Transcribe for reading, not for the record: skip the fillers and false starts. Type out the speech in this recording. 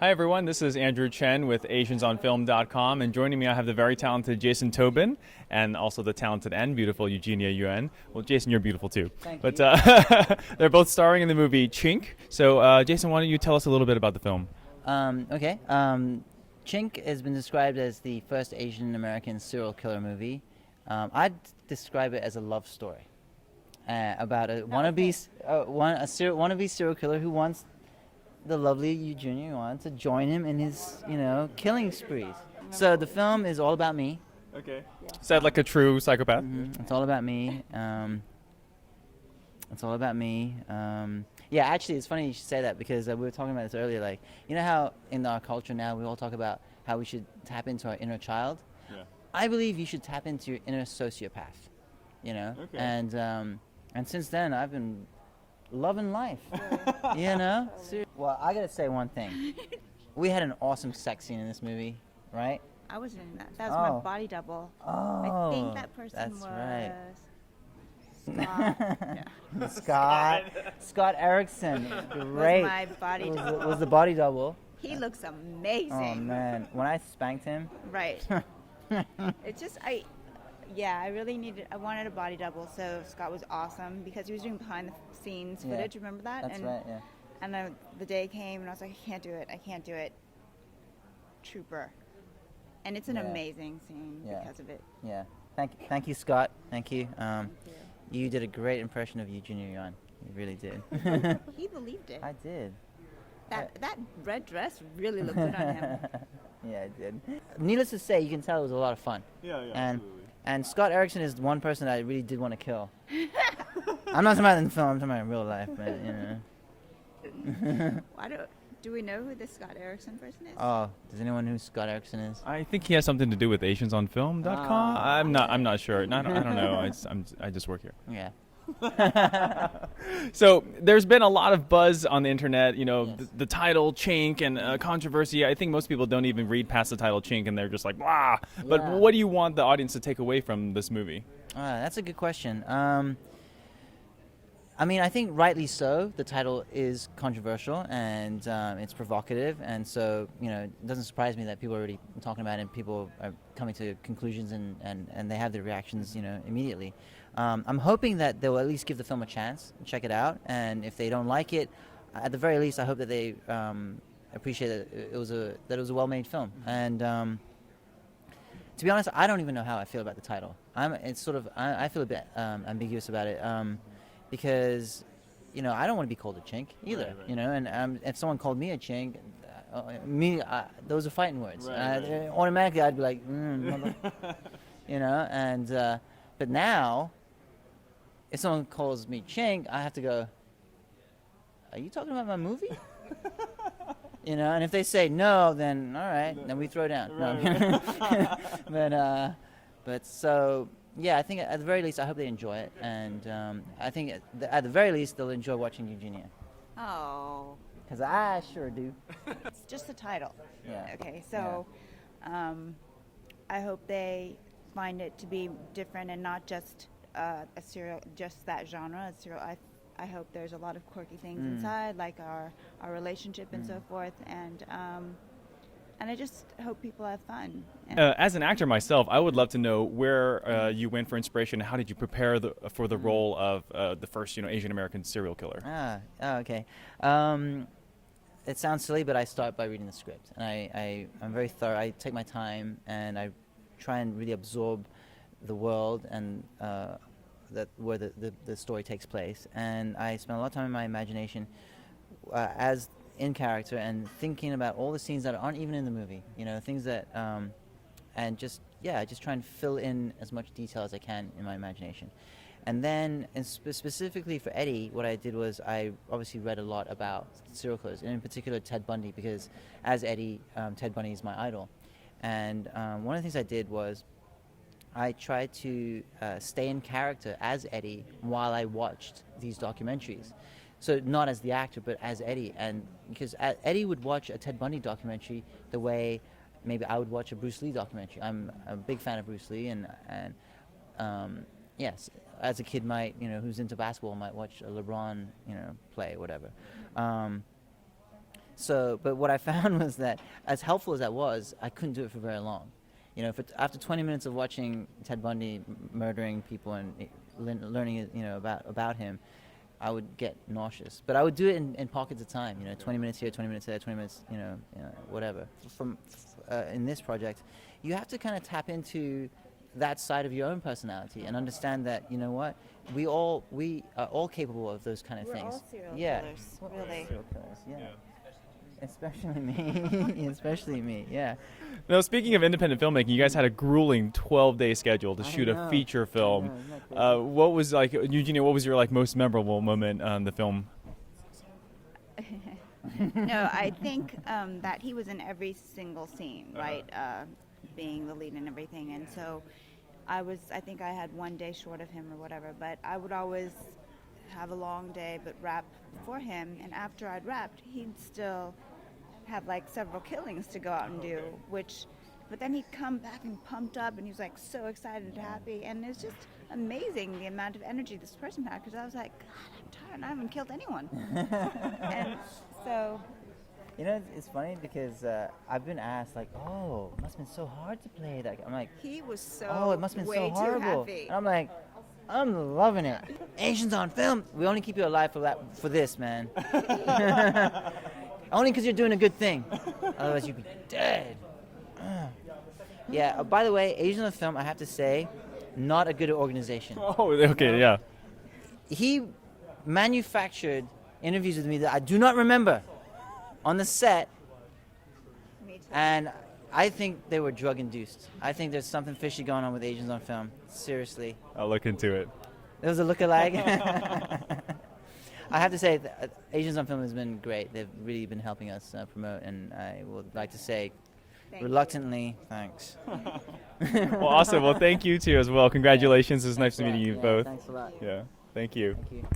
Hi everyone, this is Andrew Chen with AsiansOnFilm.com, and joining me I have the very talented Jason Tobin and also the talented and beautiful Eugenia Yuan. Well, Jason, you're beautiful too. Thank But you. they're both starring in the movie Chink. So Jason, why don't you tell us a little bit about the film? Okay. Chink has been described as the first Asian American serial killer movie. I'd describe it as a love story about a wannabe serial killer who wants the lovely Eugenia Yuan to join him in his, killing sprees. So the film is all about me. Okay. Said like a true psychopath. It's all about me. Yeah, actually, it's funny you should say that because we were talking about this earlier. Like, you know how in our culture now we all talk about how we should tap into our inner child? Yeah. I believe you should tap into your inner sociopath, Okay. And since then I've been loving life, Well, I gotta say one thing. We had an awesome sex scene in this movie, right? I was in that. That was Oh. my body double. Oh, I think that person that's was right. Scott. Scott Erickson, great. Was my body double. Was the body double. He looks amazing. Oh man, when I spanked him. Right. It's just I wanted a body double, so Scott was awesome because he was doing behind the scenes footage. Remember that? That's right. Yeah. And then the day came, and I was like, I can't do it. Trooper. And it's an amazing scene because of it. Yeah. Thank you, Scott. Thank you. You did a great impression of Eugenia Yuan. You really did. He believed it. I did. That red dress really looked good on him. Yeah, I did. Needless to say, you can tell it was a lot of fun. Yeah, And Scott Erickson is one person that I really did want to kill. I'm not talking about in the film. I'm talking about in real life, but Do we know who this Scott Erickson person is? Oh, does anyone know who Scott Erickson is? I think he has something to do with AsiansOnFilm.com. I'm not sure. I don't know. I just work here. Yeah. So there's been a lot of buzz on the internet, Yes. the title Chink and controversy. I think most people don't even read past the title Chink and they're just like, wow. But Yeah. what do you want the audience to take away from this movie? That's a good question. I think rightly so. The title is controversial and it's provocative, and so it doesn't surprise me that people are already talking about it and people are coming to conclusions and they have their reactions immediately. I'm hoping that they'll at least give the film a chance, check it out, and if they don't like it, at the very least, I hope that they appreciate that it was a well-made film. And to be honest, I don't even know how I feel about the title. I feel a bit ambiguous about it. Because, I don't want to be called a chink either, Right. And if someone called me a chink, those are fighting words. Right. Automatically, I'd be like, mother, but now, if someone calls me chink, I have to go, are you talking about my movie? And if they say no, then all right, then we throw down. No. but so... Yeah, I think at the very least, I hope they enjoy it, and I think at the very least, they'll enjoy watching Eugenia. Oh. Because I sure do. It's just the title. Yeah. Okay, so I hope they find it to be different and not just just that genre. I hope there's a lot of quirky things inside, like our relationship and so forth, and I just hope people have fun. As an actor myself, I would love to know where you went for inspiration. How did you prepare for the role of the first, Asian American serial killer? Okay. It sounds silly, but I start by reading the script, and I'm very thorough. I take my time, and I try and really absorb the world and where the story takes place. And I spend a lot of time in my imagination as in character and thinking about all the scenes that aren't even in the movie, things that, and just try and fill in as much detail as I can in my imagination. And then, specifically for Eddie, what I did was I obviously read a lot about serial killers, and in particular Ted Bundy, because as Eddie, Ted Bundy is my idol. And one of the things I did was I tried to stay in character as Eddie while I watched these documentaries. So not as the actor, but as Eddie. And because Eddie would watch a Ted Bundy documentary the way maybe I would watch a Bruce Lee documentary. I'm a big fan of Bruce Lee, and yes, as a kid might, who's into basketball might watch a LeBron, play or whatever. So, but what I found was that as helpful as that was, I couldn't do it for very long. You know, after 20 minutes of watching Ted Bundy murdering people and learning, you know, about him, I would get nauseous. But I would do it in pockets of time. You know, 20 minutes here, 20 minutes there, 20 minutes, you know whatever. In this project, you have to kind of tap into that side of your own personality and understand that, you know what, we are all capable of those kind of things. All serial yeah. killers, really. Serial killers, yeah. Especially me. Especially me, yeah. Now, speaking of independent filmmaking, you guys had a grueling 12-day schedule to shoot a feature film. What was like, Eugenia? What was your most memorable moment on the film? No, I think that he was in every single scene, right? Being the lead and everything, and so I think I had 1 day short of him or whatever, but I would always have a long day but wrap before him, and after I'd wrapped, he'd still have several killings to go out and do, but then he'd come back and pumped up, and he was so excited and happy, and it's just amazing the amount of energy this person had, because I was like, God, I'm tired and I haven't killed anyone. And so, you know, it's funny because I've been asked oh, it must have been so hard to play that. I'm like, he was so oh, it must have been so horrible. Happy. And I'm like, I'm loving it. Asians on film. We only keep you alive for this, man. Only because you're doing a good thing. Otherwise, you'd be dead. Yeah. By the way, Asians on film, I have to say, not a good organization. Oh, okay, yeah. He manufactured interviews with me that I do not remember on the set. Me too. And I think they were drug-induced. I think there's something fishy going on with Asians on film. Seriously. I'll look into it. There was a look-alike. I have to say, Asians on Film has been great. They've really been helping us promote, and I would like to say, reluctantly, thanks. Well, awesome. Well, thank you too as well. Congratulations. It was nice meeting you both. Thanks a lot. Yeah. Thank you. Thank you.